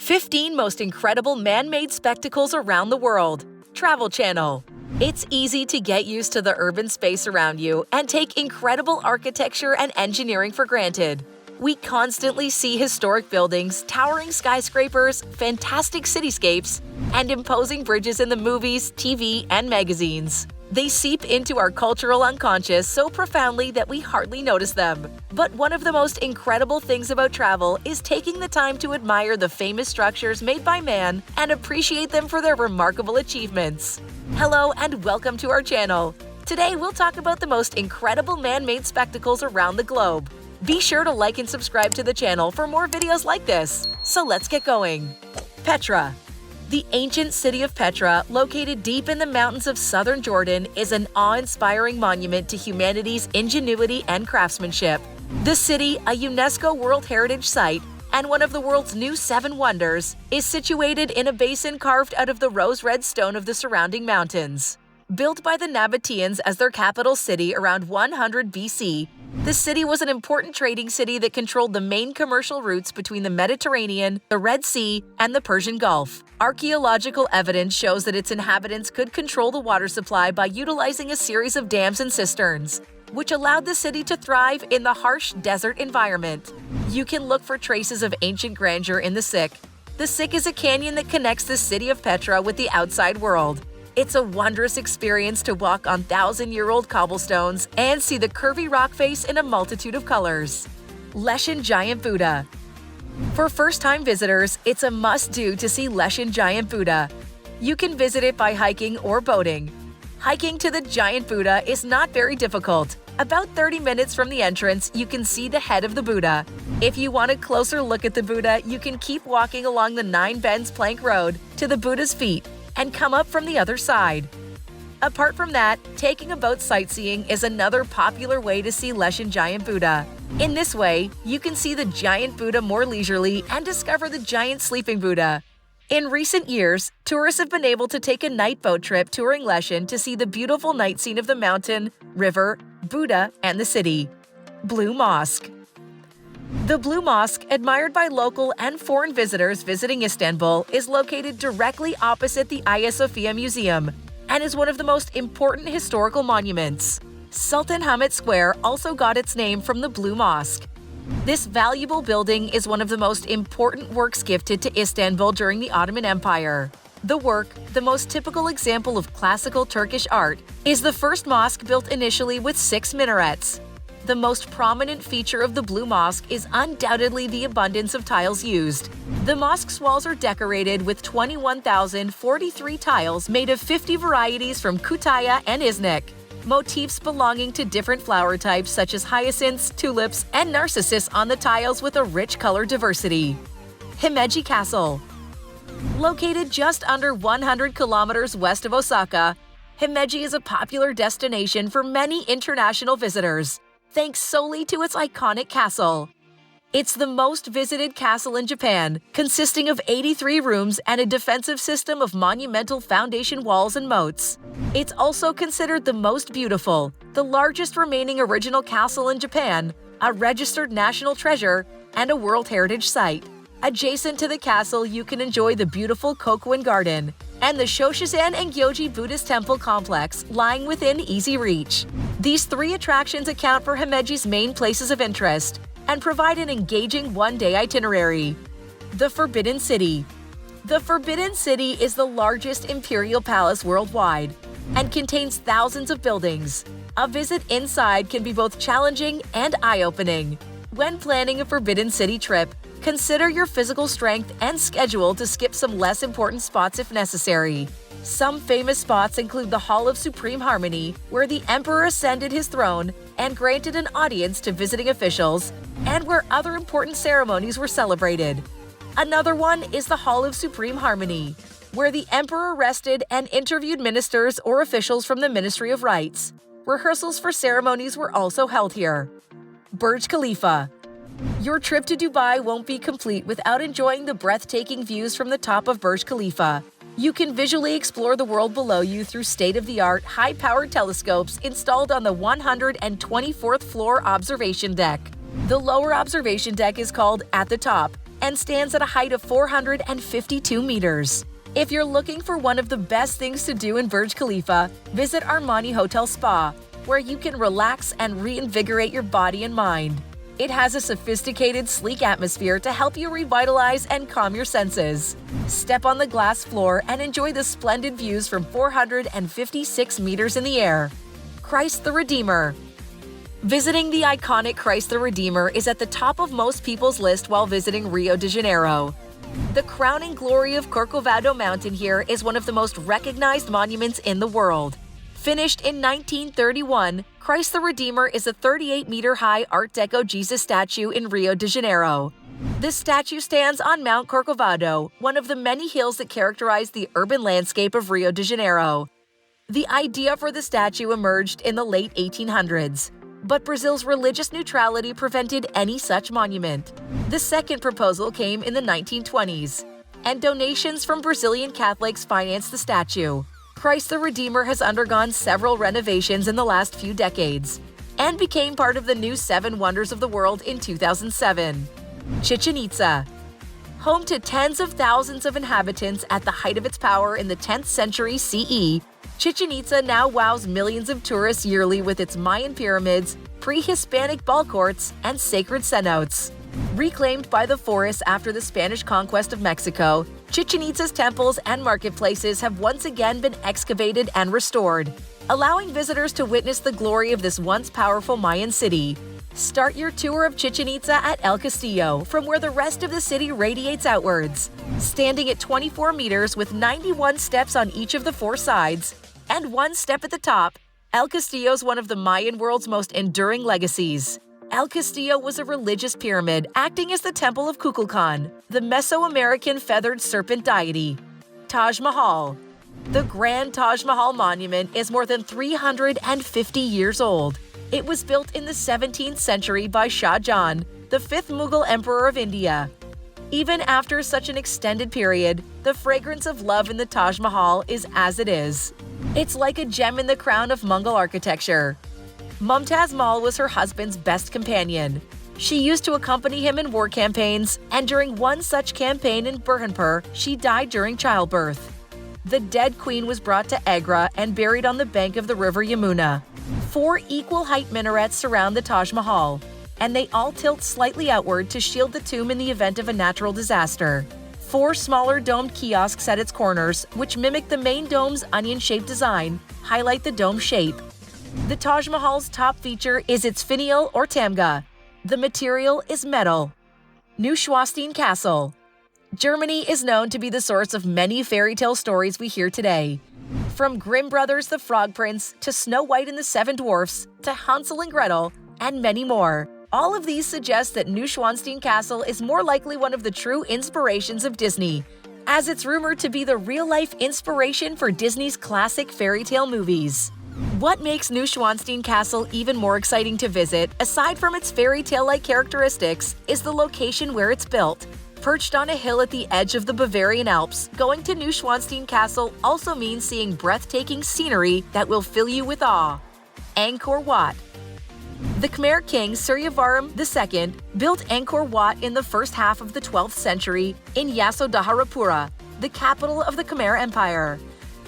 15 most incredible man-made spectacles around the world. Travel Channel. It's easy to get used to the urban space around you and take incredible architecture and engineering for granted. We constantly see historic buildings, towering skyscrapers, fantastic cityscapes, and imposing bridges in the movies, TV, and magazines. They seep into our cultural unconscious so profoundly that we hardly notice them. But one of the most incredible things about travel is taking the time to admire the famous structures made by man and appreciate them for their remarkable achievements. Hello and welcome to our channel. Today we'll talk about the most incredible man-made spectacles around the globe. Be sure to like and subscribe to the channel for more videos like this. So let's get going. Petra. The ancient city of Petra, located deep in the mountains of southern Jordan, is an awe-inspiring monument to humanity's ingenuity and craftsmanship. The city, a UNESCO World Heritage Site and one of the world's new 7 wonders, is situated in a basin carved out of the rose-red stone of the surrounding mountains. Built by the Nabateans as their capital city around 100 BC, the city was an important trading city that controlled the main commercial routes between the Mediterranean, the Red Sea, and the Persian Gulf. Archaeological evidence shows that its inhabitants could control the water supply by utilizing a series of dams and cisterns, which allowed the city to thrive in the harsh desert environment. You can look for traces of ancient grandeur in the Siq. The Siq is a canyon that connects the city of Petra with the outside world. It's a wondrous experience to walk on thousand-year-old cobblestones and see the curvy rock face in a multitude of colors. Leshan Giant Buddha. For first-time visitors, it's a must-do to see Leshan Giant Buddha. You can visit it by hiking or boating. Hiking to the Giant Buddha is not very difficult. About 30 minutes from the entrance, you can see the head of the Buddha. If you want a closer look at the Buddha, you can keep walking along the 9 Bends Plank Road to the Buddha's feet and come up from the other side. Apart from that, taking a boat sightseeing is another popular way to see Leshan Giant Buddha. In this way, you can see the Giant Buddha more leisurely and discover the Giant Sleeping Buddha. In recent years, tourists have been able to take a night boat trip touring Leshan to see the beautiful night scene of the mountain, river, Buddha, and the city. Blue Mosque. The Blue Mosque, admired by local and foreign visitors visiting Istanbul, is located directly opposite the Hagia Sophia Museum and is one of the most important historical monuments. Sultan Hamid Square also got its name from the Blue Mosque. This valuable building is one of the most important works gifted to Istanbul during the Ottoman Empire. The work, the most typical example of classical Turkish art, is the first mosque built initially with 6 minarets. The most prominent feature of the Blue Mosque is undoubtedly the abundance of tiles used. The mosque's walls are decorated with 21,043 tiles made of 50 varieties from Kütahya and Iznik. Motifs belonging to different flower types such as hyacinths, tulips, and narcissus on the tiles with a rich color diversity. Himeji Castle. Located just under 100 kilometers west of Osaka, Himeji is a popular destination for many international visitors, thanks solely to its iconic castle. It's the most visited castle in Japan, consisting of 83 rooms and a defensive system of monumental foundation walls and moats. It's also considered the most beautiful, the largest remaining original castle in Japan, a registered national treasure, and a World Heritage Site. Adjacent to the castle, you can enjoy the beautiful Kokuin Garden and the Shoshizan and Gyoji Buddhist Temple complex lying within easy reach. These 3 attractions account for Himeji's main places of interest and provide an engaging one-day itinerary. The Forbidden City. The Forbidden City is the largest imperial palace worldwide and contains thousands of buildings. A visit inside can be both challenging and eye-opening. When planning a Forbidden City trip, consider your physical strength and schedule to skip some less important spots if necessary. Some famous spots include the Hall of Supreme Harmony, where the emperor ascended his throne and granted an audience to visiting officials, and where other important ceremonies were celebrated. Another one is the Hall of Supreme Harmony, where the emperor rested and interviewed ministers or officials from the Ministry of Rites. Rehearsals for ceremonies were also held here. Burj Khalifa. Your trip to Dubai won't be complete without enjoying the breathtaking views from the top of Burj Khalifa. You can visually explore the world below you through state-of-the-art, high-powered telescopes installed on the 124th floor observation deck. The lower observation deck is called At the Top and stands at a height of 452 meters. If you're looking for one of the best things to do in Burj Khalifa, visit Armani Hotel Spa, where you can relax and reinvigorate your body and mind. It has a sophisticated, sleek atmosphere to help you revitalize and calm your senses. Step on the glass floor and enjoy the splendid views from 456 meters in the air. Christ the Redeemer. Visiting the iconic Christ the Redeemer is at the top of most people's list while visiting Rio de Janeiro. The crowning glory of Corcovado Mountain here is one of the most recognized monuments in the world. Finished in 1931, Christ the Redeemer is a 38-meter-high Art Deco Jesus statue in Rio de Janeiro. This statue stands on Mount Corcovado, one of the many hills that characterize the urban landscape of Rio de Janeiro. The idea for the statue emerged in the late 1800s, but Brazil's religious neutrality prevented any such monument. The second proposal came in the 1920s, and donations from Brazilian Catholics financed the statue. Christ the Redeemer has undergone several renovations in the last few decades and became part of the new 7 Wonders of the World in 2007. Chichen Itza. Home to tens of thousands of inhabitants at the height of its power in the 10th century CE, Chichen Itza now wows millions of tourists yearly with its Mayan pyramids, pre-Hispanic ball courts, and sacred cenotes. Reclaimed by the forests after the Spanish conquest of Mexico, Chichen Itza's temples and marketplaces have once again been excavated and restored, allowing visitors to witness the glory of this once powerful Mayan city. Start your tour of Chichen Itza at El Castillo, from where the rest of the city radiates outwards. Standing at 24 meters with 91 steps on each of the 4 sides, and 1 step at the top, El Castillo is one of the Mayan world's most enduring legacies. El Castillo was a religious pyramid acting as the temple of Kukulkan, the Mesoamerican feathered serpent deity. Taj Mahal. The Grand Taj Mahal monument is more than 350 years old. It was built in the 17th century by Shah Jahan, the 5th Mughal emperor of India. Even after such an extended period, the fragrance of love in the Taj Mahal is as it is. It's like a gem in the crown of Mughal architecture. Mumtaz Mahal was her husband's best companion. She used to accompany him in war campaigns, and during one such campaign in Burhanpur, she died during childbirth. The dead queen was brought to Agra and buried on the bank of the river Yamuna. 4 equal-height minarets surround the Taj Mahal, and they all tilt slightly outward to shield the tomb in the event of a natural disaster. 4 smaller domed kiosks at its corners, which mimic the main dome's onion-shaped design, highlight the dome shape. The Taj Mahal's top feature is its finial or tamga. The material is metal. Neuschwanstein Castle. Germany is known to be the source of many fairy tale stories we hear today. From Grimm Brothers' The Frog Prince to Snow White and the 7 Dwarfs to Hansel and Gretel, and many more. All of these suggest that Neuschwanstein Castle is more likely one of the true inspirations of Disney, as it's rumored to be the real-life inspiration for Disney's classic fairy tale movies. What makes Neuschwanstein Castle even more exciting to visit, aside from its fairy tale-like characteristics, is the location where it's built. Perched on a hill at the edge of the Bavarian Alps, going to Neuschwanstein Castle also means seeing breathtaking scenery that will fill you with awe. Angkor Wat. The Khmer king Suryavarman II built Angkor Wat in the first half of the 12th century in Yasodharapura, the capital of the Khmer Empire.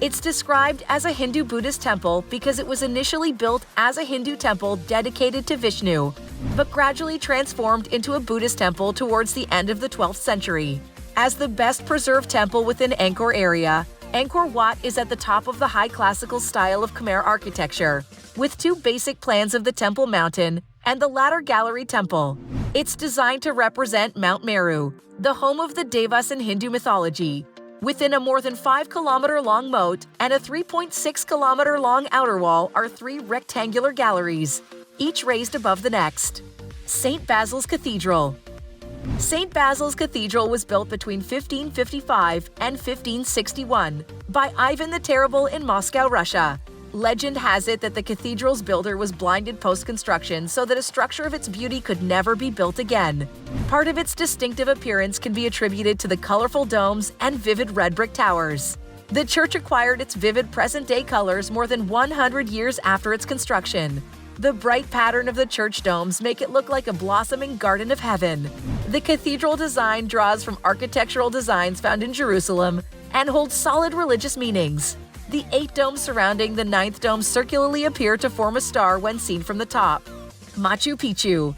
It's described as a Hindu-Buddhist temple because it was initially built as a Hindu temple dedicated to Vishnu, but gradually transformed into a Buddhist temple towards the end of the 12th century. As the best-preserved temple within Angkor area, Angkor Wat is at the top of the high classical style of Khmer architecture, with 2 basic plans of the Temple Mountain and the Ladder Gallery Temple. It's designed to represent Mount Meru, the home of the Devas in Hindu mythology. Within a more than 5-kilometer-long moat and a 3.6-kilometer-long outer wall are 3 rectangular galleries, each raised above the next. St. Basil's Cathedral. St. Basil's Cathedral was built between 1555 and 1561 by Ivan the Terrible in Moscow, Russia. Legend has it that the cathedral's builder was blinded post-construction so that a structure of its beauty could never be built again. Part of its distinctive appearance can be attributed to the colorful domes and vivid red brick towers. The church acquired its vivid present-day colors more than 100 years after its construction. The bright pattern of the church domes make it look like a blossoming garden of heaven. The cathedral design draws from architectural designs found in Jerusalem and holds solid religious meanings. The 8 domes surrounding the 9th dome circularly appear to form a star when seen from the top. Machu Picchu.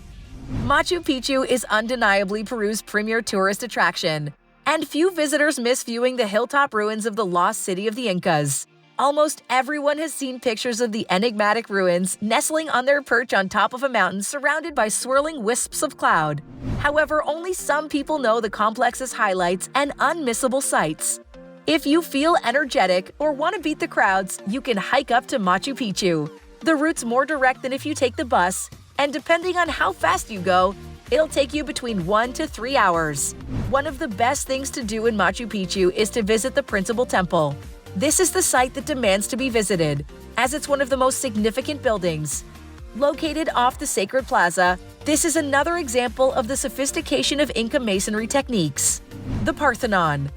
Machu Picchu is undeniably Peru's premier tourist attraction, and few visitors miss viewing the hilltop ruins of the lost city of the Incas. Almost everyone has seen pictures of the enigmatic ruins nestling on their perch on top of a mountain surrounded by swirling wisps of cloud. However, only some people know the complex's highlights and unmissable sights. If you feel energetic or want to beat the crowds, you can hike up to Machu Picchu. The route's more direct than if you take the bus, and depending on how fast you go, it'll take you between 1 to 3 hours. One of the best things to do in Machu Picchu is to visit the principal temple. This is the site that demands to be visited, as it's one of the most significant buildings. Located off the Sacred Plaza, this is another example of the sophistication of Inca masonry techniques. The Parthenon.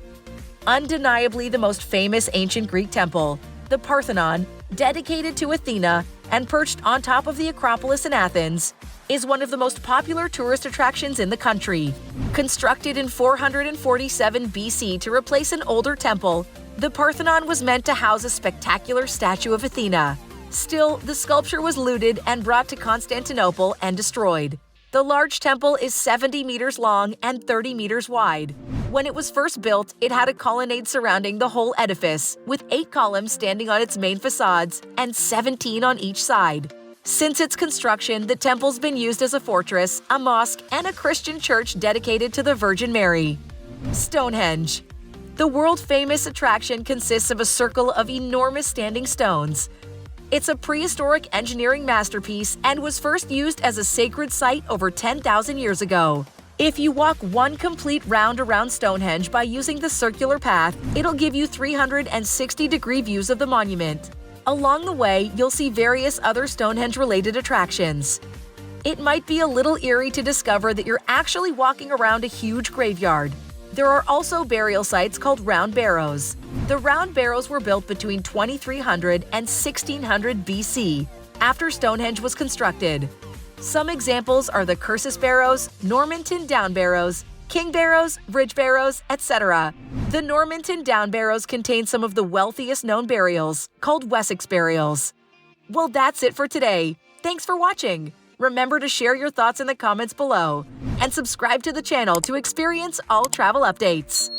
Undeniably the most famous ancient Greek temple, the Parthenon, dedicated to Athena and perched on top of the Acropolis in Athens, is one of the most popular tourist attractions in the country. Constructed in 447 BC to replace an older temple, the Parthenon was meant to house a spectacular statue of Athena. Still, the sculpture was looted and brought to Constantinople and destroyed. The large temple is 70 meters long and 30 meters wide. When it was first built, it had a colonnade surrounding the whole edifice, with 8 columns standing on its main facades and 17 on each side. Since its construction, the temple's been used as a fortress, a mosque, and a Christian church dedicated to the Virgin Mary. Stonehenge. The world-famous attraction consists of a circle of enormous standing stones. It's a prehistoric engineering masterpiece and was first used as a sacred site over 10,000 years ago. If you walk one complete round around Stonehenge by using the circular path, it'll give you 360-degree views of the monument. Along the way, you'll see various other Stonehenge-related attractions. It might be a little eerie to discover that you're actually walking around a huge graveyard. There are also burial sites called round barrows. The round barrows were built between 2300 and 1600 BC, after Stonehenge was constructed. Some examples are the Cursus barrows, Normanton down barrows, King barrows, Bridge barrows, etc. The Normanton down barrows contain some of the wealthiest known burials, called Wessex burials. Well, that's it for today. Thanks for watching. Remember to share your thoughts in the comments below and subscribe to the channel to experience all travel updates.